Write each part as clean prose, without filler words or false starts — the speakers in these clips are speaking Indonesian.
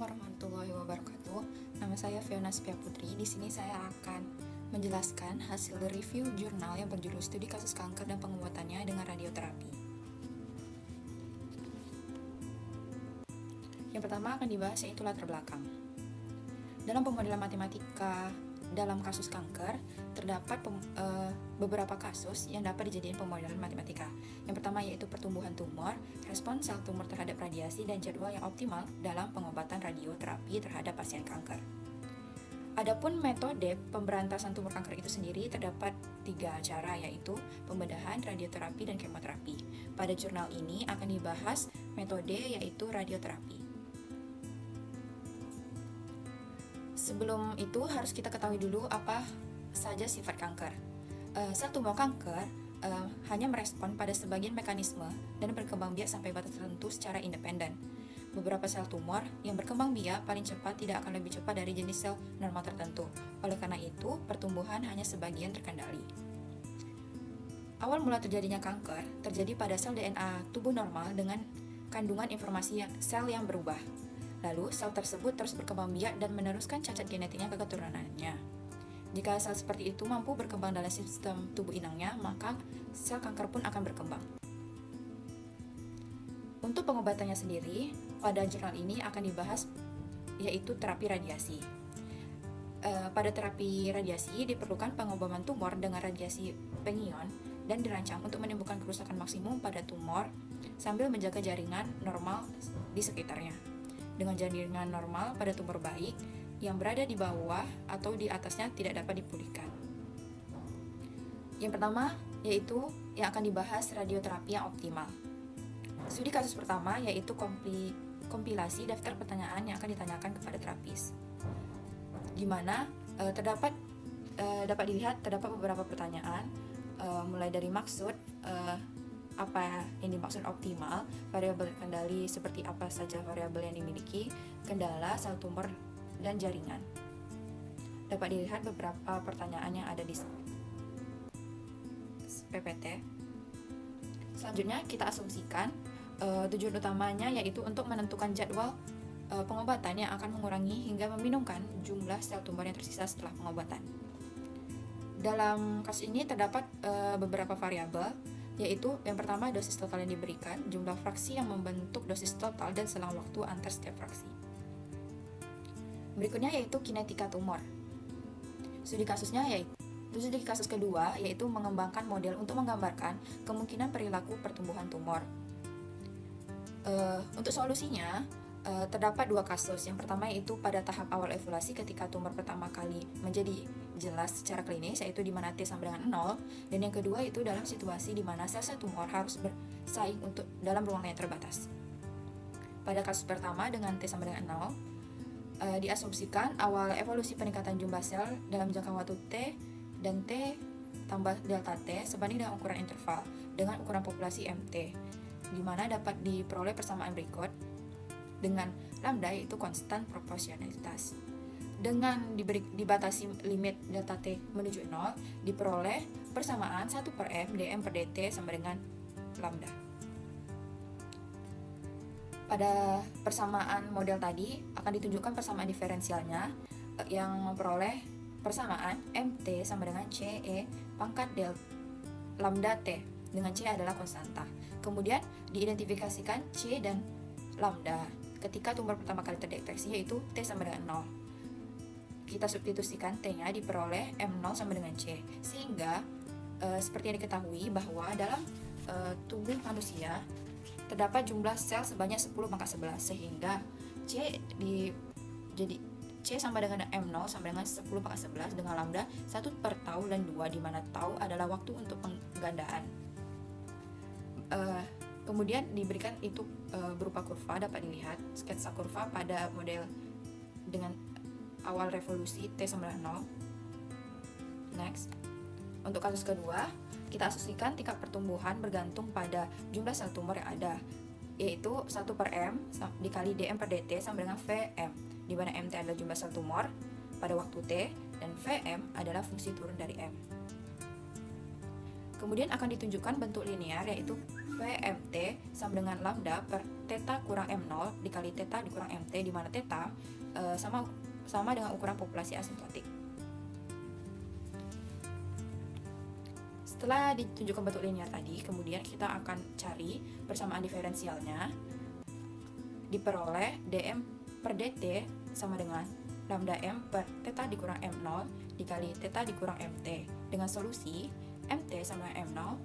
warahmatullahi wabarakatuh. Nama saya Fiona Spia Putri. Di sini saya akan menjelaskan hasil review jurnal yang berjudul Studi Kasus Kanker dan Pengobatannya dengan Radioterapi. Yang pertama akan dibahas yaitu latar belakang. Dalam pemodelan matematika dalam kasus kanker, terdapat beberapa kasus yang dapat dijadikan pemodelan matematika. Yang pertama yaitu pertumbuhan tumor, respon sel tumor terhadap radiasi, dan jadwal yang optimal dalam pengobatan radioterapi terhadap pasien kanker. Adapun metode pemberantasan tumor kanker itu sendiri terdapat 3 cara, yaitu pembedahan, radioterapi, dan kemoterapi. Pada jurnal ini akan dibahas metode yaitu radioterapi. Sebelum itu harus kita ketahui dulu apa saja sifat kanker. Sel tumor kanker hanya merespon pada sebagian mekanisme dan berkembang biak sampai batas tertentu secara independen. Beberapa sel tumor yang berkembang biak paling cepat tidak akan lebih cepat dari jenis sel normal tertentu. Oleh karena itu, pertumbuhan hanya sebagian terkendali. Awal mula terjadinya kanker terjadi pada sel DNA tubuh normal dengan kandungan informasi sel yang berubah. Lalu, sel tersebut terus berkembang biak dan meneruskan cacat genetiknya ke keturunannya. Jika sel seperti itu mampu berkembang dalam sistem tubuh inangnya, maka sel kanker pun akan berkembang. Untuk pengobatannya sendiri, pada jurnal ini akan dibahas yaitu terapi radiasi. Pada terapi radiasi diperlukan pengobatan tumor dengan radiasi pengion dan dirancang untuk menimbulkan kerusakan maksimum pada tumor sambil menjaga jaringan normal di sekitarnya. Dengan jaringan normal pada tumor baik, yang berada di bawah atau di atasnya tidak dapat dipulihkan. Yang pertama yaitu yang akan dibahas radioterapi yang optimal. Studi kasus pertama yaitu kompilasi daftar pertanyaan yang akan ditanyakan kepada terapis, di mana dapat dilihat terdapat beberapa pertanyaan, mulai dari maksud, apa yang dimaksud optimal, variabel kendali seperti apa saja variabel yang dimiliki, kendala, sel tumor, dan jaringan. Dapat dilihat beberapa pertanyaan yang ada di PPT. Selanjutnya kita asumsikan tujuan utamanya yaitu untuk menentukan jadwal pengobatan yang akan mengurangi hingga meminimumkan jumlah sel tumor yang tersisa setelah pengobatan. Dalam kasus ini terdapat beberapa variabel, yaitu yang pertama dosis total yang diberikan, jumlah fraksi yang membentuk dosis total, dan selang waktu antar setiap fraksi. Berikutnya yaitu kinetika tumor. Studi kasus kedua yaitu mengembangkan model untuk menggambarkan kemungkinan perilaku pertumbuhan tumor. Untuk solusinya terdapat 2 kasus. Yang pertama yaitu pada tahap awal evaluasi ketika tumor pertama kali menjadi jelas secara klinis, yaitu di mana T sama dengan 0, dan yang kedua itu dalam situasi di mana sel-sel tumor harus bersaing untuk dalam ruangan yang terbatas. Pada kasus pertama dengan T sama dengan 0, diasumsikan awal evolusi peningkatan jumlah sel dalam jangka waktu T dan T tambah delta T sebanding dengan ukuran interval dengan ukuran populasi MT, di mana dapat diperoleh persamaan berikut dengan lambda yaitu konstan proporsionalitas. Dengan dibatasi limit delta T menuju 0, diperoleh persamaan 1/m dm per dt sama dengan lambda. Pada persamaan model tadi akan ditunjukkan persamaan diferensialnya yang memperoleh persamaan MT sama dengan CE pangkat lambda T, dengan C adalah konstanta. Kemudian diidentifikasikan C dan lambda ketika tumor pertama kali terdeteksi, yaitu T sama dengan 0. Kita substitusikan T-nya diperoleh M0 sama dengan C, sehingga seperti yang diketahui bahwa dalam tubuh manusia terdapat jumlah sel sebanyak 10^11, sehingga C sama dengan M0 sama dengan 10^11 dengan lambda 1/tau dan 2, di mana tau adalah waktu untuk penggandaan. Kemudian diberikan itu berupa kurva, dapat dilihat sketsa kurva pada model dengan awal revolusi T sama dengan 0. Next, untuk kasus kedua, kita asumsikan tingkat pertumbuhan bergantung pada jumlah sel tumor yang ada, yaitu 1/m dikali dm per dt sama dengan Vm, di mana Mt adalah jumlah sel tumor pada waktu T dan Vm adalah fungsi turun dari M. Kemudian akan ditunjukkan bentuk linear, yaitu V VMT sama dengan lambda per theta kurang M0 dikali theta dikurang MT, di mana theta sama dengan ukuran populasi asimptotik. Setelah ditunjukkan bentuk linear tadi, kemudian kita akan cari persamaan diferensialnya, diperoleh dm per dt sama dengan lambda m per theta dikurang M0 dikali theta dikurang MT, dengan solusi MT sama dengan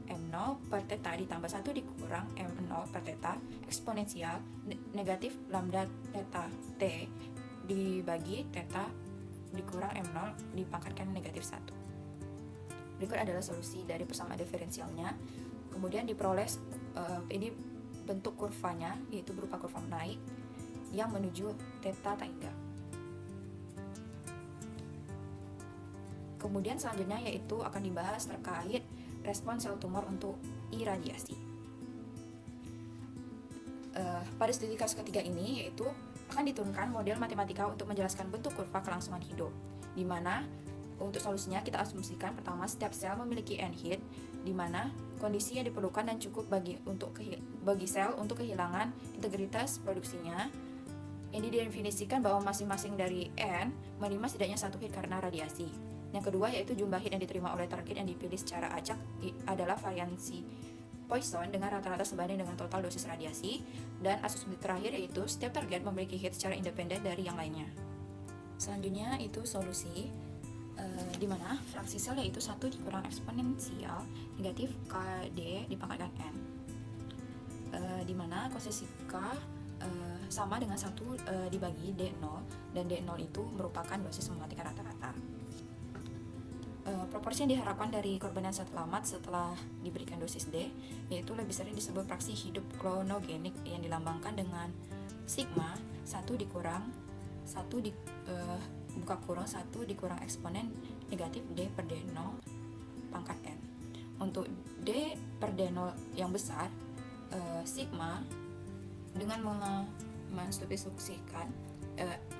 M0 per theta ditambah 1 dikurang M0 per theta eksponensial negatif lambda theta T dibagi theta dikurang M0 dipangkatkan negatif 1. Berikut adalah solusi dari persamaan diferensialnya. Kemudian diperoleh ini bentuk kurvanya, yaitu berupa kurva naik yang menuju theta tangga. Kemudian selanjutnya yaitu akan dibahas terkait respon sel tumor untuk iradiasi. Pada studi kasus ketiga ini yaitu akan diturunkan model matematika untuk menjelaskan bentuk kurva kelangsungan hidup, di mana untuk solusinya kita asumsikan pertama setiap sel memiliki n hit, di mana kondisi yang diperlukan dan cukup bagi sel untuk kehilangan integritas produksinya, yang didefinisikan bahwa masing-masing dari n menerima setidaknya 1 hit karena radiasi. Yang kedua yaitu jumlah hit yang diterima oleh target yang dipilih secara acak adalah variansi Poisson dengan rata-rata sebanding dengan total dosis radiasi, dan asumsi terakhir yaitu setiap target memiliki hit secara independen dari yang lainnya. Selanjutnya itu solusi di mana fraksi sel yaitu 1 dikurang eksponensial negatif KD dipangkatkan N, di mana konsesi K sama dengan 1 dibagi D0, dan D0 itu merupakan dosis mematikan rata-rata. Proporsi yang diharapkan dari korban yang selamat setelah diberikan dosis D yaitu lebih sering disebut fraksi hidup klonogenik yang dilambangkan dengan sigma 1 dikurang 1 buka kurung 1 dikurang eksponen negatif D per D0 pangkat N. Untuk D per D0 yang besar, sigma dengan mensubstitusikan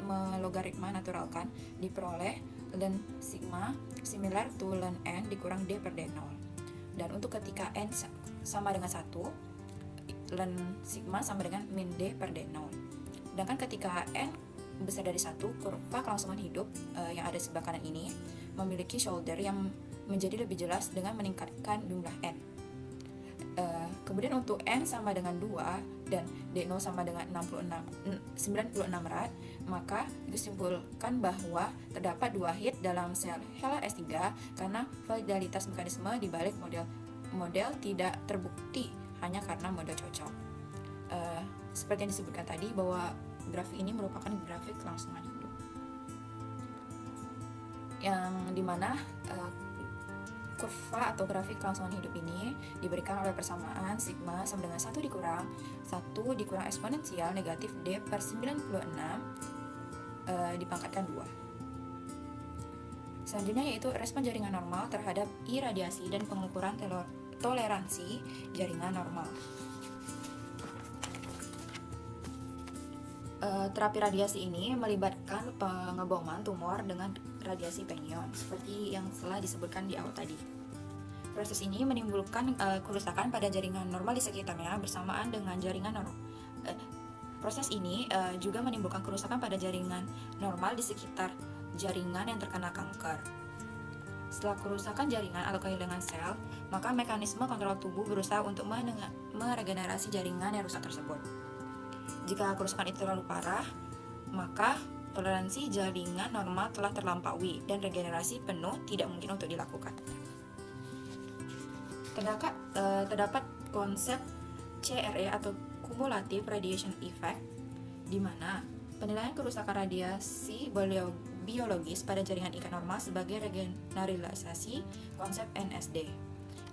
melogaritma naturalkan diperoleh ln sigma similar to ln n dikurang D per D0. Dan untuk ketika n sama dengan 1, ln sigma sama dengan min D per D0. Sedangkan ketika n besar dari 1, kurva kelangsungan hidup yang ada di sebelah kanan ini memiliki shoulder yang menjadi lebih jelas dengan meningkatkan jumlah n. Kemudian untuk n sama dengan 2 dan D0 sama dengan 96 rad, maka disimpulkan bahwa terdapat 2 hit dalam sel HeLa S3 karena validalitas mekanisme dibalik model tidak terbukti hanya karena model cocok. Seperti yang disebutkan tadi bahwa grafik ini merupakan grafik kelangsungan hidup, yang dimana kurva atau grafik kelangsungan hidup ini diberikan oleh persamaan sigma sama dengan 1 dikurang eksponensial negatif D per 96 dipangkatkan 2. Selanjutnya yaitu respon jaringan normal terhadap iradiasi dan pengukuran toleransi jaringan normal. Terapi radiasi ini melibatkan pengeboman tumor dengan radiasi penion seperti yang telah disebutkan di awal tadi. Proses ini menimbulkan kerusakan pada jaringan normal di sekitarnya bersamaan dengan jaringan normal. Proses ini juga menimbulkan kerusakan pada jaringan normal di sekitar jaringan yang terkena kanker. Setelah kerusakan jaringan atau kehilangan sel, maka mekanisme kontrol tubuh berusaha untuk meregenerasi jaringan yang rusak tersebut. Jika kerusakan itu terlalu parah, maka toleransi jaringan normal telah terlampaui dan regenerasi penuh tidak mungkin untuk dilakukan. Terdapat konsep CRE atau Cumulative Radiation Effect, di mana penilaian kerusakan radiasi biologis pada jaringan ikat normal sebagai regeneralisasi konsep NSD,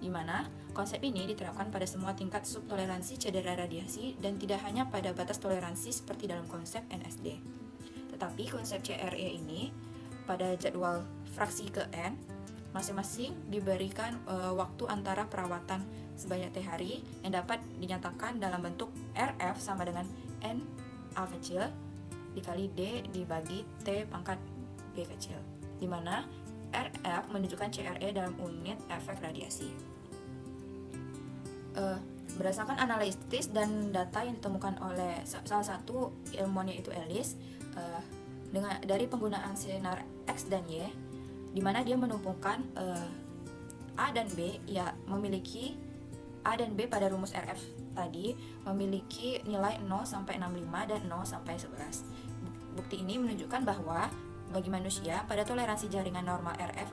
di mana konsep ini diterapkan pada semua tingkat subtoleransi cedera radiasi dan tidak hanya pada batas toleransi seperti dalam konsep NSD. Tetapi konsep CRE ini pada jadwal fraksi ke N masing-masing diberikan waktu antara perawatan sebanyak T hari yang dapat dinyatakan dalam bentuk RF sama dengan N A kecil dikali D dibagi T pangkat B kecil, di mana RF menunjukkan CRE dalam unit efek radiasi. berdasarkan analisis dan data yang ditemukan oleh salah satu ilmuwan yaitu Ellis, dari penggunaan sinar X dan Y, di mana dia menumpukan A dan B, ya memiliki A dan B pada rumus RF tadi memiliki nilai 0 sampai 65 dan 0 sampai 11. Bukti ini menunjukkan bahwa bagi manusia pada toleransi jaringan normal RF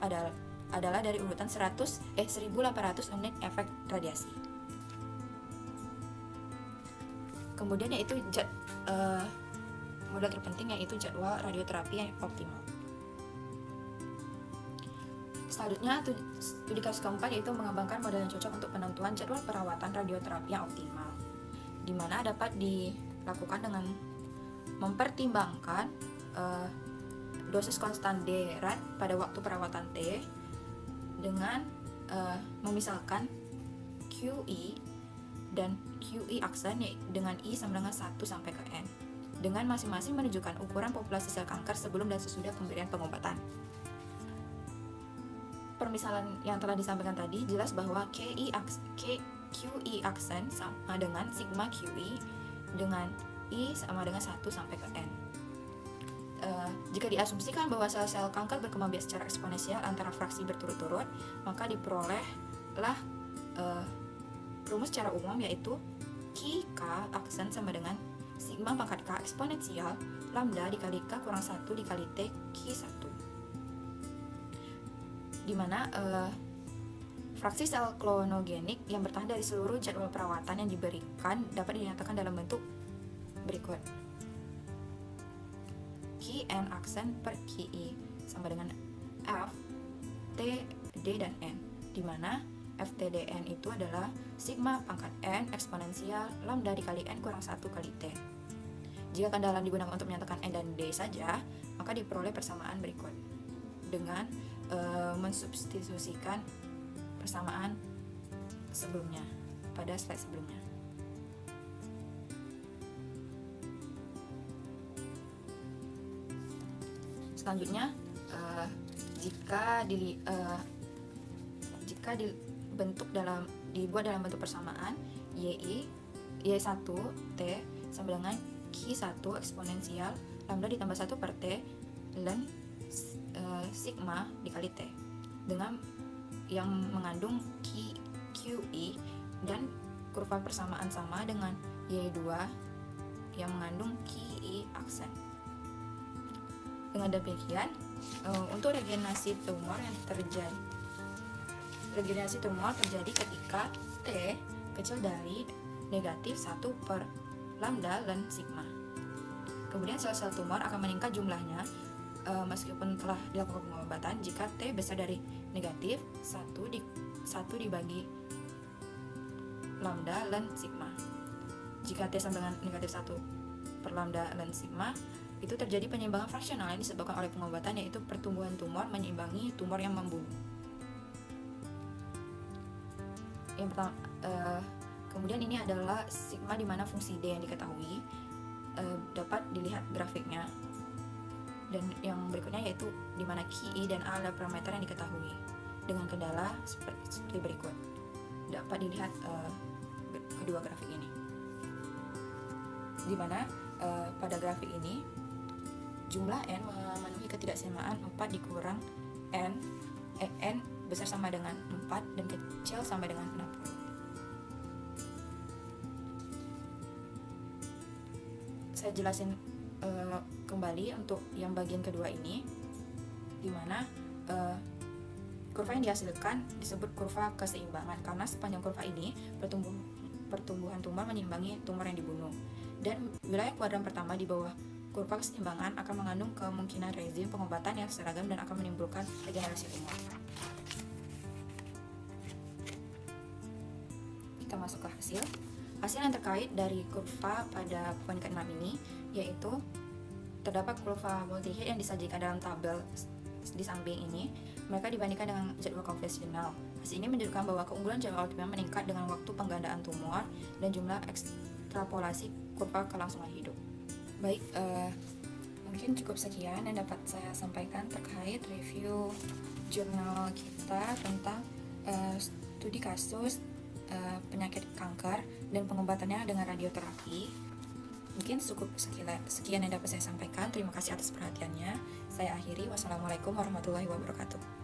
adalah dari urutan 1800 unit efek radiasi. Kemudian yaitu modal terpenting yaitu jadwal radioterapi yang optimal. Selanjutnya, studi kasus keempat yaitu mengembangkan model yang cocok untuk penentuan jadwal perawatan radioterapi yang optimal, di mana dapat dilakukan dengan mempertimbangkan dosis konstan D rad pada waktu perawatan T dengan memisalkan QI dan QI aksen dengan I sama dengan 1 sampai ke N, dengan masing-masing menunjukkan ukuran populasi sel kanker sebelum dan sesudah pemberian pengobatan. Permisalan yang telah disampaikan tadi jelas bahwa QI aksen sama dengan sigma QI dengan I sama dengan 1 sampai ke N. Jika diasumsikan bahwa sel-sel kanker berkembang biak secara eksponensial antara fraksi berturut-turut, maka diperolehlah rumus secara umum yaitu K aksen sama dengan sigma pangkat K eksponensial lambda dikali K kurang 1 dikali T Q1, di mana fraksi sel klonogenik yang bertahan dari seluruh jadwal perawatan yang diberikan dapat dinyatakan dalam bentuk berikut: Qn aksen per Qi sama dengan F, T, D, dan N, di mana FTDN itu adalah sigma pangkat N eksponensial lambda dikali N kurang 1 kali T. Jika kandalan digunakan untuk menyatakan N dan D saja, maka diperoleh persamaan berikut dengan mensubstitusikan persamaan sebelumnya pada slide sebelumnya. Selanjutnya, jika dibuat dalam bentuk persamaan Y1 T sama dengan Q1 eksponensial lambda ditambah 1 per T ln sigma dikali T, dengan yang mengandung QI dan kurva persamaan sama dengan Y2 yang mengandung QI aksen. Dengan demikian, untuk regenerasi tumor terjadi ketika T kecil dari negatif 1 per lambda ln sigma. Kemudian sel-sel tumor akan meningkat jumlahnya meskipun telah dilakukan pengobatan jika T besar dari negatif 1 dibagi lambda ln sigma. Jika T sama dengan negatif 1 per lambda ln sigma, itu terjadi penyimbangan fraksional yang disebabkan oleh pengobatan, yaitu pertumbuhan tumor menyeimbangi tumor yang membunuh. Yang pertama, kemudian ini adalah sigma di mana fungsi D yang diketahui, dapat dilihat grafiknya. Dan yang berikutnya yaitu di mana QI dan A adalah parameter yang diketahui dengan kendala seperti berikut. Dapat dilihat kedua grafik ini. Di mana pada grafik ini jumlah N memenuhi ketidaksamaan 4 dikurang N besar sama dengan 4 dan kecil sama dengan 60. Saya jelasin kembali untuk yang bagian kedua ini, di mana kurva yang dihasilkan disebut kurva keseimbangan karena sepanjang kurva ini pertumbuhan tumor menyeimbangi tumor yang dibunuh, dan wilayah kuadran pertama di bawah kurva keseimbangan akan mengandung kemungkinan rezim pengobatan yang seragam dan akan menimbulkan regenerasi tumor. Kita masuk ke hasil yang terkait dari kurva pada poin ke-6 ini, yaitu terdapat kurva multi-hit yang disajikan dalam tabel di samping ini. Mereka dibandingkan dengan jadwal konvensional. Hasil ini menunjukkan bahwa keunggulan jadwal optimal meningkat dengan waktu penggandaan tumor dan jumlah ekstrapolasi kurva kelangsungan hidup. Baik, mungkin cukup sekian yang dapat saya sampaikan terkait review jurnal kita tentang studi kasus penyakit kanker dan pengobatannya dengan radioterapi. Mungkin cukup sekian yang dapat saya sampaikan. Terima kasih atas perhatiannya. Saya akhiri. Wassalamualaikum warahmatullahi wabarakatuh.